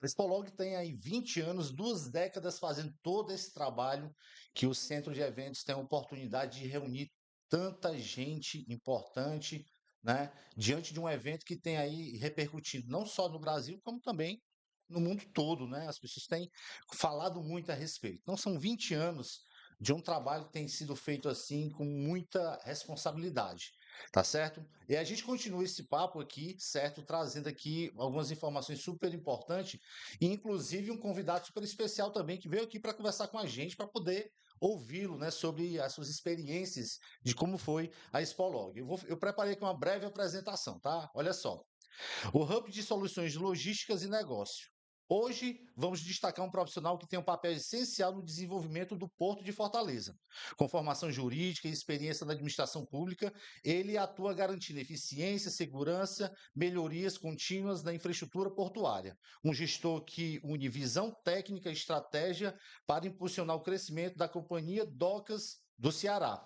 A Expolog tem aí 20 anos, 2 décadas fazendo todo esse trabalho que o centro de eventos tem a oportunidade de reunir tanta gente importante, né, diante de um evento que tem aí repercutido não só no Brasil, como também no mundo todo, né? As pessoas têm falado muito a respeito. Então são 20 anos de um trabalho que tem sido feito assim com muita responsabilidade, tá certo? E a gente continua esse papo aqui, certo? Trazendo aqui algumas informações super importantes e inclusive um convidado super especial também que veio aqui para conversar com a gente, para poder ouvi-lo, né, sobre as suas experiências de como foi a Expolog. Eu preparei aqui uma breve apresentação, tá? Olha só. O Hub de Soluções Logísticas e Negócio. Hoje, vamos destacar um profissional que tem um papel essencial no desenvolvimento do Porto de Fortaleza. Com formação jurídica e experiência na administração pública, ele atua garantindo eficiência, segurança, melhorias contínuas na infraestrutura portuária. Um gestor que une visão técnica e estratégia para impulsionar o crescimento da Companhia Docas do Ceará.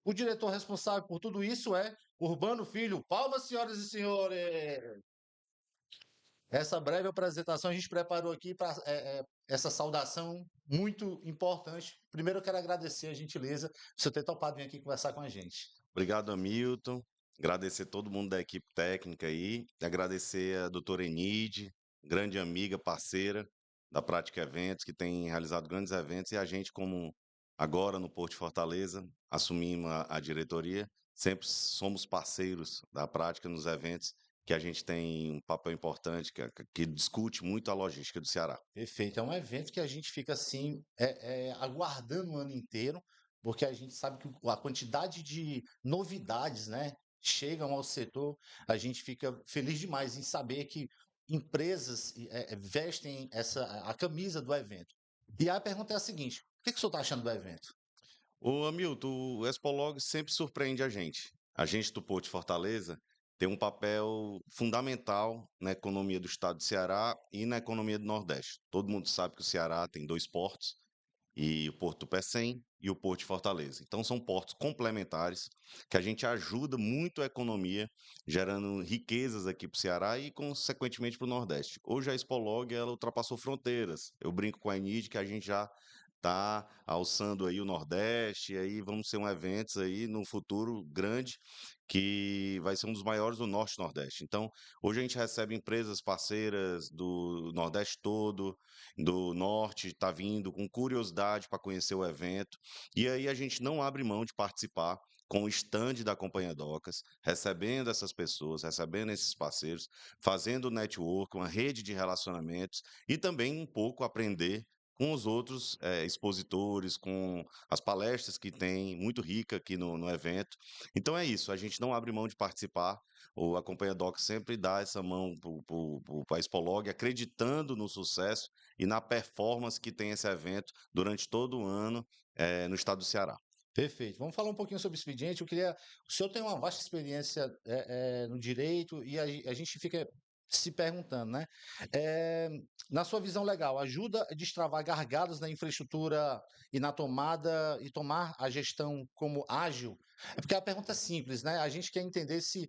O diretor responsável por tudo isso é Urbano Filho. Palmas, senhoras e senhores! Essa breve apresentação a gente preparou aqui para essa saudação muito importante. Primeiro, eu quero agradecer a gentileza de você ter topado vir aqui conversar com a gente. Obrigado, Hamilton. Agradecer todo mundo da equipe técnica aí. Agradecer a doutora Enide, grande amiga, parceira da Prática Eventos, que tem realizado grandes eventos, e a gente, como agora no Porto de Fortaleza, assumimos a diretoria, sempre somos parceiros da Prática nos eventos, que a gente tem um papel importante, que discute muito a logística do Ceará. Perfeito. É um evento que a gente fica assim, aguardando o ano inteiro, porque a gente sabe que a quantidade de novidades, né, chegam ao setor. A gente fica feliz demais em saber que empresas vestem a camisa do evento. E a pergunta é a seguinte: o que que o senhor está achando do evento? Ô, Hamilton, o Expolog sempre surpreende a gente. A gente do Porto de Fortaleza tem um papel fundamental na economia do estado do Ceará e na economia do Nordeste. Todo mundo sabe que o Ceará tem dois portos, e o Porto do Pecém e o Porto de Fortaleza. Então são portos complementares que a gente ajuda muito a economia, gerando riquezas aqui para o Ceará e, consequentemente, para o Nordeste. Hoje a Expolog ela ultrapassou fronteiras. Eu brinco com a Enid que a gente já tá alçando aí o Nordeste, e aí vamos ter um evento aí no futuro grande que vai ser um dos maiores do Norte e Nordeste. Então, hoje a gente recebe empresas parceiras do Nordeste todo, do Norte, está vindo com curiosidade para conhecer o evento, e aí a gente não abre mão de participar com o stand da Companhia Docas, recebendo essas pessoas, recebendo esses parceiros, fazendo network, uma rede de relacionamentos e também um pouco aprender com os outros expositores, com as palestras que tem, muito rica aqui no evento. Então é isso, a gente não abre mão de participar, a Companhia Doc sempre dá essa mão para a Expolog, acreditando no sucesso e na performance que tem esse evento durante todo o ano no estado do Ceará. Perfeito. Vamos falar um pouquinho sobre o expediente. Eu queria. O senhor tem uma vasta experiência no direito e a gente fica se perguntando, né? Eh, Na sua visão legal, ajuda a destravar gargalos na infraestrutura e na tomada e tomar a gestão como ágil? É porque a pergunta é simples, né? A gente quer entender se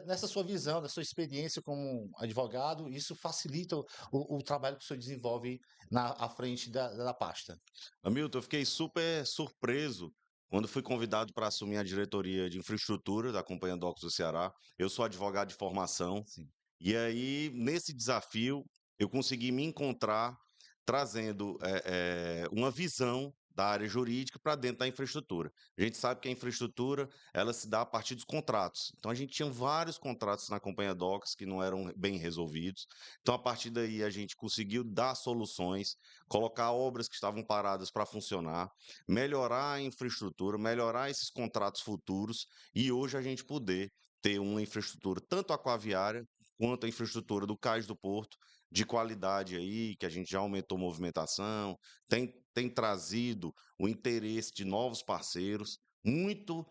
nessa sua visão, da sua experiência como advogado, isso facilita o trabalho que o senhor desenvolve à frente da pasta. Hamilton, eu fiquei super surpreso quando fui convidado para assumir a diretoria de infraestrutura da Companhia Docos do Ceará. Eu sou advogado de formação, Sim. e aí, nesse desafio, eu consegui me encontrar trazendo uma visão da área jurídica para dentro da infraestrutura. A gente sabe que a infraestrutura ela se dá a partir dos contratos. Então a gente tinha vários contratos na Companhia Docas que não eram bem resolvidos. Então a partir daí a gente conseguiu dar soluções, colocar obras que estavam paradas para funcionar, melhorar a infraestrutura, melhorar esses contratos futuros e hoje a gente poder ter uma infraestrutura tanto aquaviária quanto a infraestrutura do cais do porto de qualidade aí, que a gente já aumentou a movimentação, tem trazido o interesse de novos parceiros, muito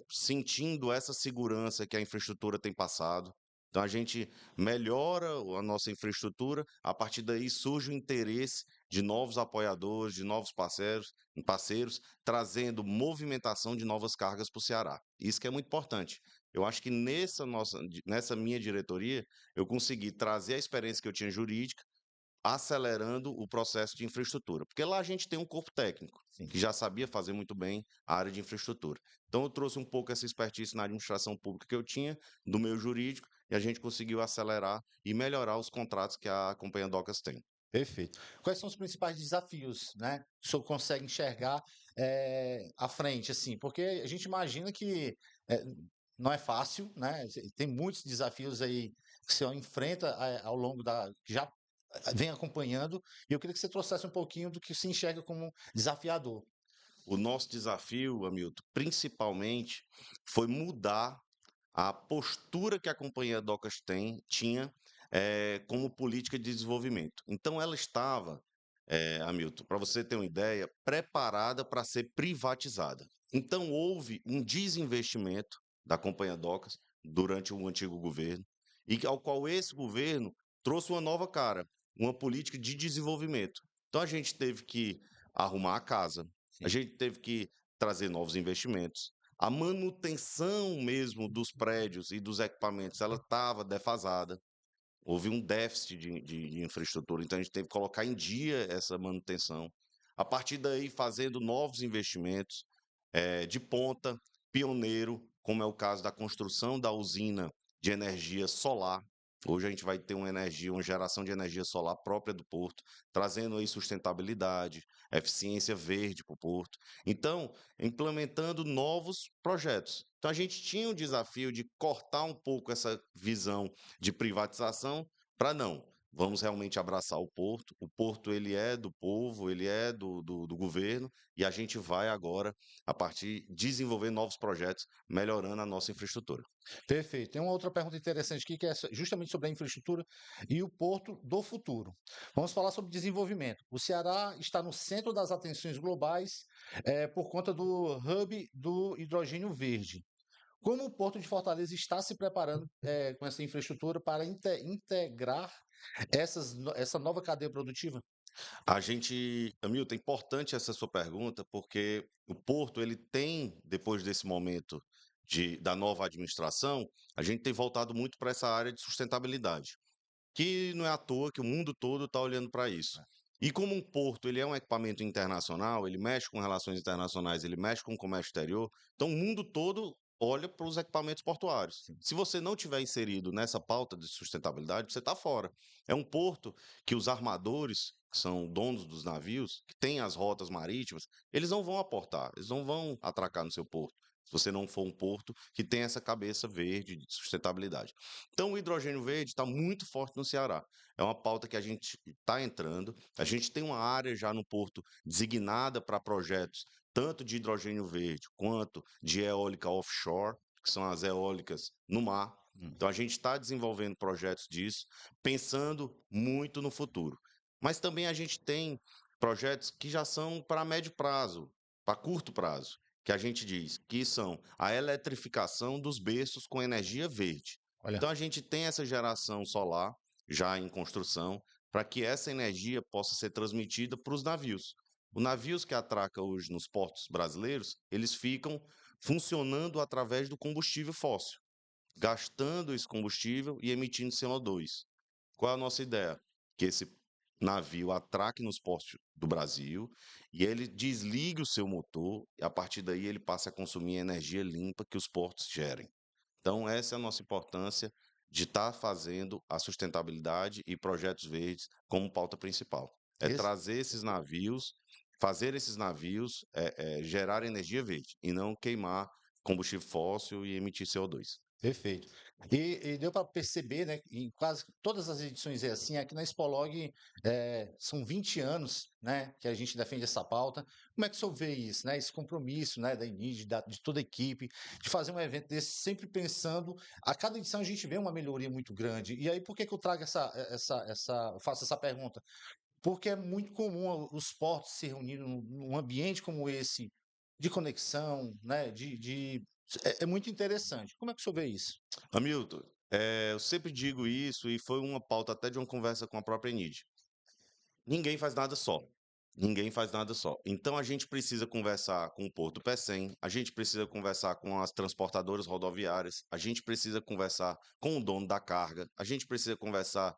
sentindo essa segurança que a infraestrutura tem passado. Então a gente melhora a nossa infraestrutura, a partir daí surge o interesse de novos apoiadores, de novos parceiros trazendo movimentação de novas cargas para o Ceará. Isso que é muito importante. Eu acho que nessa minha diretoria, eu consegui trazer a experiência que eu tinha jurídica, acelerando o processo de infraestrutura. Porque lá a gente tem um corpo técnico, Sim. que já sabia fazer muito bem a área de infraestrutura. Então eu trouxe um pouco essa expertise na administração pública que eu tinha, do meu jurídico, e a gente conseguiu acelerar e melhorar os contratos que a Companhia Docas tem. Perfeito. Quais são os principais desafios, né, que o senhor consegue enxergar, à frente, assim? Porque a gente imagina que, eh, não é fácil, né, tem muitos desafios aí que o senhor enfrenta, ao longo da que já vem acompanhando, e eu queria que você trouxesse um pouquinho do que se enxerga como desafiador. O nosso desafio, Hamilton, principalmente, foi mudar a postura que a Companhia Docas tinha como política de desenvolvimento. Então, ela estava, Hamilton, para você ter uma ideia, preparada para ser privatizada. Então, houve um desinvestimento da Companhia Docas durante o antigo governo, ao qual esse governo trouxe uma nova cara, uma política de desenvolvimento. Então, a gente teve que arrumar a casa, a Sim. gente teve que trazer novos investimentos, a manutenção mesmo dos prédios e dos equipamentos, ela estava defasada. Houve um déficit de infraestrutura, então a gente teve que colocar em dia essa manutenção. A partir daí, fazendo novos investimentos de ponta, pioneiro, como é o caso da construção da usina de energia solar. Hoje a gente vai ter uma geração de energia solar própria do porto, trazendo aí sustentabilidade, eficiência verde para o porto. Então, implementando novos projetos. Então, a gente tinha o desafio de cortar um pouco essa visão de privatização para não. Vamos realmente abraçar o porto. O porto ele é do povo, ele é do governo, e a gente vai agora, a partir, desenvolver novos projetos, melhorando a nossa infraestrutura. Perfeito. Tem uma outra pergunta interessante aqui, que é justamente sobre a infraestrutura e o porto do futuro. Vamos falar sobre desenvolvimento. O Ceará está no centro das atenções globais, por conta do hub do hidrogênio verde. Como o Porto de Fortaleza está se preparando, com essa infraestrutura para integrar essa nova cadeia produtiva? Hamilton, é importante essa sua pergunta, porque o Porto, ele tem, depois desse momento da nova administração, a gente tem voltado muito para essa área de sustentabilidade, que não é à toa que o mundo todo está olhando para isso. E como um porto, ele é um equipamento internacional, ele mexe com relações internacionais, ele mexe com o comércio exterior, então o mundo todo olha para os equipamentos portuários. Sim. Se você não tiver inserido nessa pauta de sustentabilidade, você está fora. É um porto que os armadores, que são donos dos navios, que têm as rotas marítimas, eles não vão aportar, eles não vão atracar no seu porto. Se você não for um porto que tem essa cabeça verde de sustentabilidade. Então, o hidrogênio verde está muito forte no Ceará. É uma pauta que a gente está entrando. A gente tem uma área já no porto designada para projetos tanto de hidrogênio verde quanto de eólica offshore, que são as eólicas no mar. Hum. Então, a gente está desenvolvendo projetos disso, pensando muito no futuro. Mas também a gente tem projetos que já são para médio prazo, para curto prazo, que a gente diz que são a eletrificação dos berços com energia verde. Olha, Então, a gente tem essa geração solar já em construção para que essa energia possa ser transmitida para os navios. Os navios que atracam hoje nos portos brasileiros, eles ficam funcionando através do combustível fóssil, gastando esse combustível e emitindo CO2. Qual é a nossa ideia? Que esse navio atraque nos portos do Brasil e ele desligue o seu motor e a partir daí ele passe a consumir energia limpa que os portos gerem. Então, essa é a nossa importância de estar fazendo a sustentabilidade e projetos verdes como pauta principal. É esse trazer esses navios, fazer esses navios gerar energia verde e não queimar combustível fóssil e emitir CO2. perfeito. E deu para perceber, né, em quase todas as edições é assim, aqui na Expolog, são 20 anos, né, que a gente defende essa pauta. Como é que o senhor vê isso, né, esse compromisso, né, da INID, de toda a equipe, de fazer um evento desse, sempre pensando, a cada edição a gente vê uma melhoria muito grande. E aí, por que que eu trago eu faço essa pergunta? Porque é muito comum os portos se reunirem num ambiente como esse, de conexão, né, é muito interessante. Como é que o senhor vê isso? Hamilton, eu sempre digo isso e foi uma pauta até de uma conversa com a própria Enid. Ninguém faz nada só. Ninguém faz nada só. Então a gente precisa conversar com o Porto Pecém, a gente precisa conversar com as transportadoras rodoviárias, a gente precisa conversar com o dono da carga, a gente precisa conversar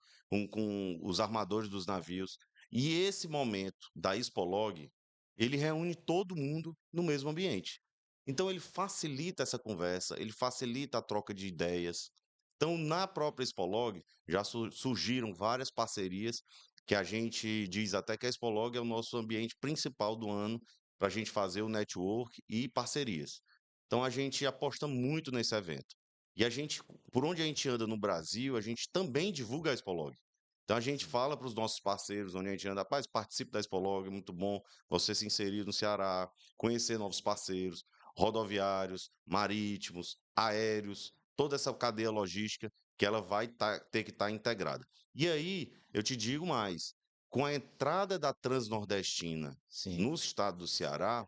com os armadores dos navios. E esse momento da Expolog, ele reúne todo mundo no mesmo ambiente. Então ele facilita essa conversa, ele facilita a troca de ideias. Então, na própria Expolog, já surgiram várias parcerias que a gente diz até que a Expolog é o nosso ambiente principal do ano para a gente fazer o network e parcerias. Então a gente aposta muito nesse evento. E a gente, por onde a gente anda no Brasil, a gente também divulga a Expolog. Então a gente fala para os nossos parceiros onde a gente anda, rapaz, participe da Expolog, é muito bom você se inserir no Ceará, conhecer novos parceiros, rodoviários, marítimos, aéreos, toda essa cadeia logística que ela vai ter que estar integrada. E aí, eu te digo mais, com a entrada da Transnordestina Sim. no estado do Ceará,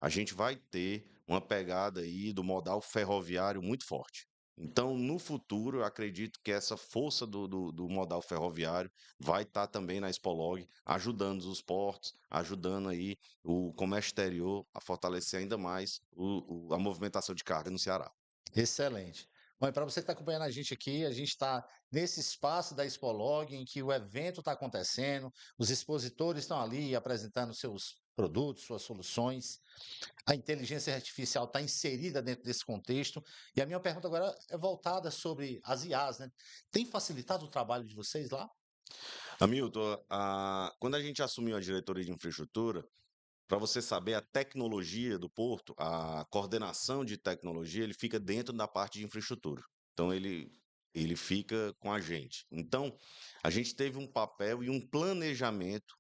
a gente vai ter uma pegada aí do modal ferroviário muito forte. Então, no futuro, eu acredito que essa força do modal ferroviário vai estar também na Expolog, ajudando os portos, ajudando aí o comércio exterior a fortalecer ainda mais a movimentação de carga no Ceará. Excelente. Bom, e para você que está acompanhando a gente está nesse espaço da Expolog, em que o evento está acontecendo, os expositores estão ali apresentando seus produtos, suas soluções, a inteligência artificial está inserida dentro desse contexto, e a minha pergunta agora é voltada sobre as IAs, né? Tem facilitado o trabalho de vocês lá? Hamilton, quando a gente assumiu a diretoria de infraestrutura, para você saber a tecnologia do porto, a coordenação de tecnologia, ele fica dentro da parte de infraestrutura. Então, ele fica com a gente. Então, a gente teve um papel e um planejamento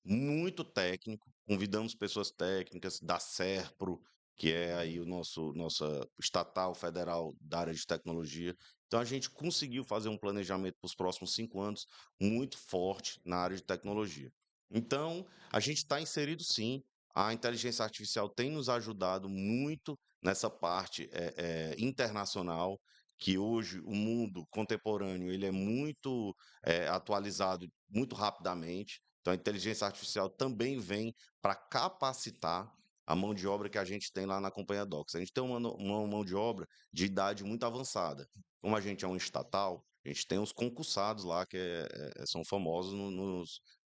muito técnico, convidamos pessoas técnicas da Serpro, que é aí o nossa estatal federal da área de tecnologia. Então a gente conseguiu fazer um planejamento para os próximos 5 anos muito forte na área de tecnologia. Então a gente está inserido sim. A inteligência artificial tem nos ajudado muito nessa parte internacional, que hoje o mundo contemporâneo ele é muito atualizado muito rapidamente. Então, a inteligência artificial também vem para capacitar a mão de obra que a gente tem lá na Companhia Docs. A gente tem uma mão de obra de idade muito avançada. Como a gente é um estatal, a gente tem os concursados lá, que são famosos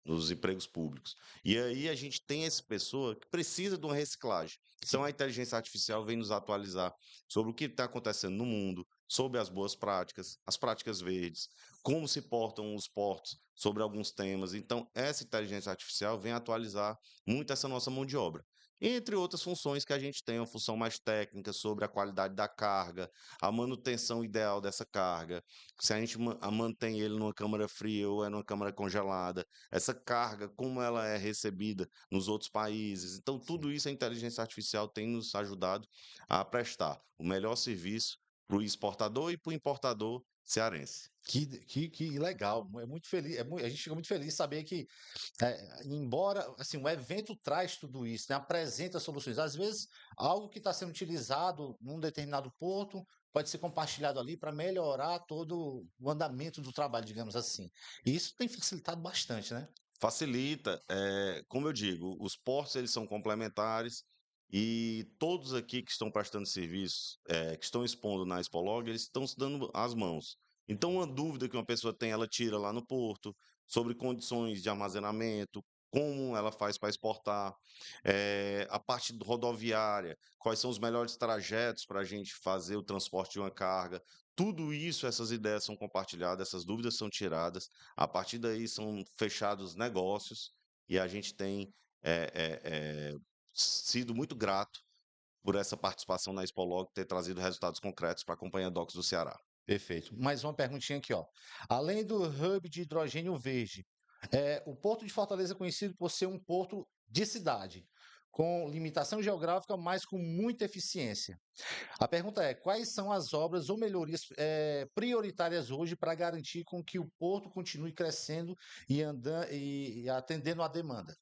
nos empregos públicos. E aí a gente tem essa pessoa que precisa de uma reciclagem. Então, a inteligência artificial vem nos atualizar sobre o que está acontecendo no mundo, sobre as boas práticas, as práticas verdes, como se portam os portos sobre alguns temas. Então, essa inteligência artificial vem atualizar muito essa nossa mão de obra. Entre outras funções que a gente tem, uma função mais técnica sobre a qualidade da carga, a manutenção ideal dessa carga, se a gente mantém ele numa câmara fria ou é numa câmara congelada, essa carga, como ela é recebida nos outros países. Então, Sim. tudo isso a inteligência artificial tem nos ajudado a prestar o melhor serviço para o exportador e para o importador cearense. Que legal, é muito feliz, a gente fica muito feliz de saber que, embora assim, o evento traz tudo isso, né, apresenta soluções. Às vezes, algo que está sendo utilizado num determinado ponto pode ser compartilhado ali para melhorar todo o andamento do trabalho, digamos assim. E isso tem facilitado bastante, né? Facilita, como eu digo, os portos eles são complementares e todos aqui que estão prestando serviço, que estão expondo na Expolog, eles estão se dando as mãos. Então, uma dúvida que uma pessoa tem, ela tira lá no porto, sobre condições de armazenamento, como ela faz para exportar, a parte rodoviária, quais são os melhores trajetos para a gente fazer o transporte de uma carga. Tudo isso, essas ideias são compartilhadas, essas dúvidas são tiradas. A partir daí são fechados negócios e a gente tem sido muito grato por essa participação na Expolog ter trazido resultados concretos para a Companhia Docs do Ceará. Perfeito. Mais uma perguntinha aqui, ó. Além do hub de hidrogênio verde, o Porto de Fortaleza é conhecido por ser um porto de cidade, com limitação geográfica, mas com muita eficiência. A pergunta é: quais são as obras ou melhorias prioritárias hoje para garantir com que o porto continue crescendo e atendendo à demanda?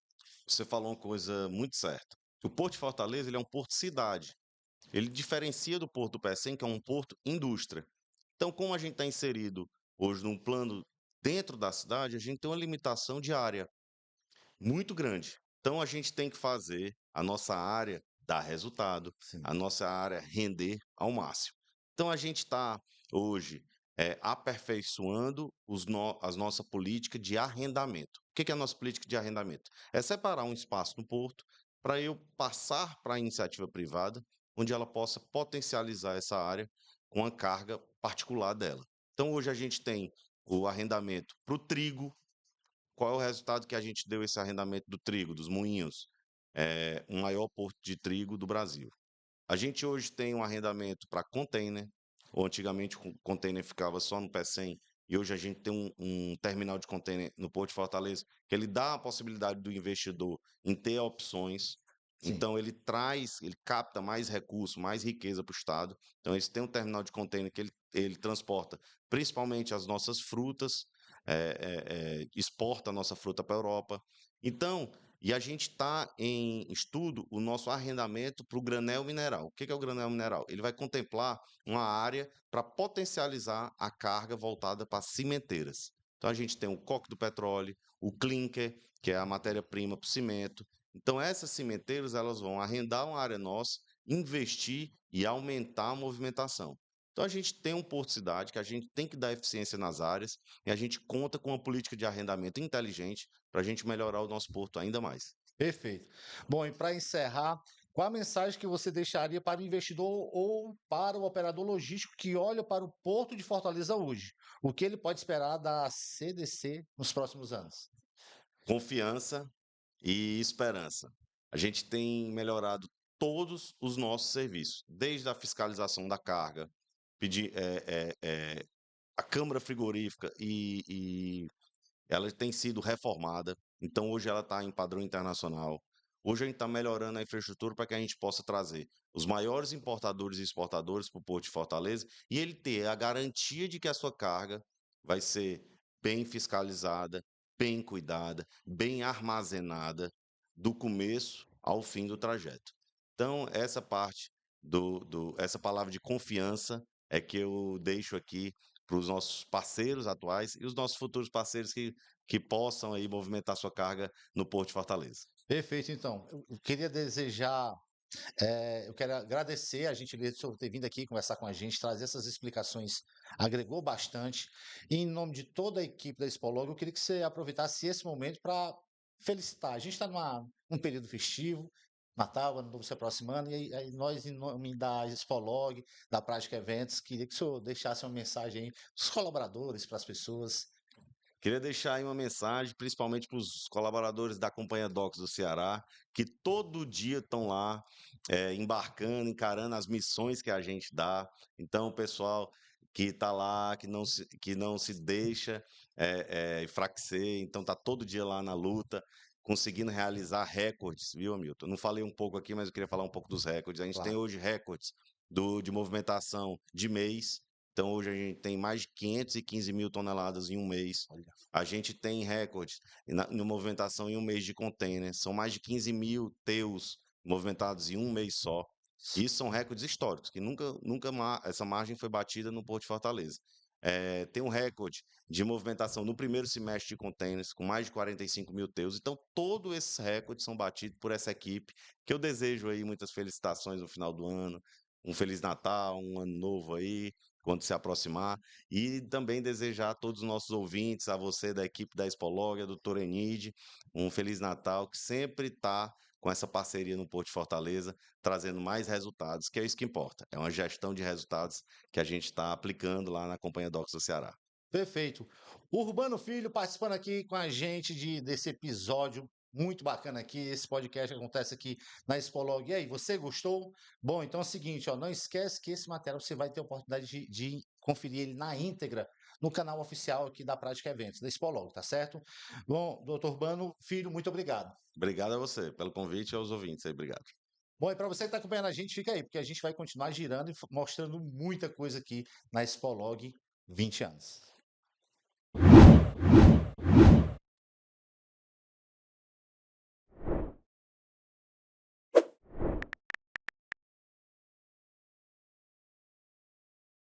Você falou uma coisa muito certa. O Porto de Fortaleza ele é um porto cidade. Ele diferencia do Porto do Pecém, que é um porto indústria. Então, como a gente está inserido hoje num plano dentro da cidade, a gente tem uma limitação de área muito grande. Então a gente tem que fazer a nossa área dar resultado, Sim. a nossa área render ao máximo. Então a gente está hoje aperfeiçoando a nossa política de arrendamento. O que é a nossa política de arrendamento? É separar um espaço no porto para eu passar para a iniciativa privada, onde ela possa potencializar essa área com a carga particular dela. Então hoje a gente tem o arrendamento para o trigo. Qual é o resultado que a gente deu esse arrendamento do trigo, dos moinhos? É o maior porto de trigo do Brasil. A gente hoje tem um arrendamento para container, ou antigamente o container ficava só no Pecém, e hoje a gente tem um terminal de container no Porto de Fortaleza, que ele dá a possibilidade do investidor em ter opções. Sim. Então ele capta mais recurso, mais riqueza para o Estado. Então esse tem um terminal de container que ele transporta principalmente as nossas frutas, exporta a nossa fruta para a Europa. Então, e a gente está em estudo o nosso arrendamento para o granel mineral. O que é o granel mineral? Ele vai contemplar uma área para potencializar a carga voltada para cimenteiras. Então a gente tem o coque do petróleo, o clinker, que é a matéria-prima para o cimento. Então essas cimenteiras elas vão arrendar uma área nossa, investir e aumentar a movimentação. Então a gente tem um porto cidade que a gente tem que dar eficiência nas áreas e a gente conta com uma política de arrendamento inteligente para a gente melhorar o nosso porto ainda mais. Perfeito. Bom, e para encerrar, qual a mensagem que você deixaria para o investidor ou para o operador logístico que olha para o Porto de Fortaleza hoje? O que ele pode esperar da CDC nos próximos anos? Confiança e esperança. A gente tem melhorado todos os nossos serviços, desde a fiscalização da carga, pedir, a câmara frigorífica e ela tem sido reformada, então hoje ela está em padrão internacional. Hoje a gente está melhorando a infraestrutura para que a gente possa trazer os maiores importadores e exportadores para o Porto de Fortaleza e ele ter a garantia de que a sua carga vai ser bem fiscalizada, bem cuidada, bem armazenada, do começo ao fim do trajeto. Então, essa parte essa palavra de confiança é que eu deixo aqui para os nossos parceiros atuais e os nossos futuros parceiros que possam aí movimentar sua carga no Porto de Fortaleza. Perfeito, então. Eu queria desejar, eu quero agradecer a gentileza de senhor ter vindo aqui conversar com a gente, trazer essas explicações, agregou bastante. E em nome de toda a equipe da Expolog, eu queria que você aproveitasse esse momento para felicitar. A gente está num período festivo, Natal, Ano Novo se aproximando, e aí nós, em nome da Expolog, da Prática Eventos, queria que o senhor deixasse uma mensagem aí para os colaboradores, para as pessoas. Queria deixar aí uma mensagem, principalmente para os colaboradores da Companhia Docks do Ceará, que todo dia estão lá embarcando, encarando as missões que a gente dá. Então, o pessoal que está lá, que não se deixa enfraquecer, então está todo dia lá na luta, conseguindo realizar recordes, viu, Hamilton? Não falei um pouco aqui, mas eu queria falar um pouco dos recordes. A gente tem Claro. hoje recordes de movimentação de mês. Então, hoje a gente tem mais de 515 mil toneladas em um mês. Olha. A gente tem recordes na movimentação em um mês de container. São mais de 15 mil teus movimentados em um mês só. Isso são recordes históricos, que essa margem foi batida no Porto de Fortaleza. Tem um recorde de movimentação no primeiro semestre de containers, com mais de 45 mil teus. Então, todos esses recordes são batidos por essa equipe, que eu desejo aí muitas felicitações no final do ano, um Feliz Natal, um ano novo aí, quando se aproximar. E também desejar a todos os nossos ouvintes, a você da equipe da Expolog, a doutora Enide, um Feliz Natal, que sempre está com essa parceria no Porto de Fortaleza, trazendo mais resultados, que é isso que importa. É uma gestão de resultados que a gente está aplicando lá na Companhia Docks do Ceará. Perfeito. Urbano Filho participando aqui com a gente desse episódio muito bacana aqui. Esse podcast que acontece aqui na Expolog. E aí, você gostou? Bom, então é o seguinte, ó, não esquece que esse material você vai ter a oportunidade de conferir ele na íntegra no canal oficial aqui da Prática Eventos, da Expolog, tá certo? Bom, doutor Urbano Filho, muito obrigado. Obrigado a você pelo convite e aos ouvintes aí. Obrigado. Bom, e para você que está acompanhando a gente, fica aí, porque a gente vai continuar girando e mostrando muita coisa aqui na Expolog 20 anos.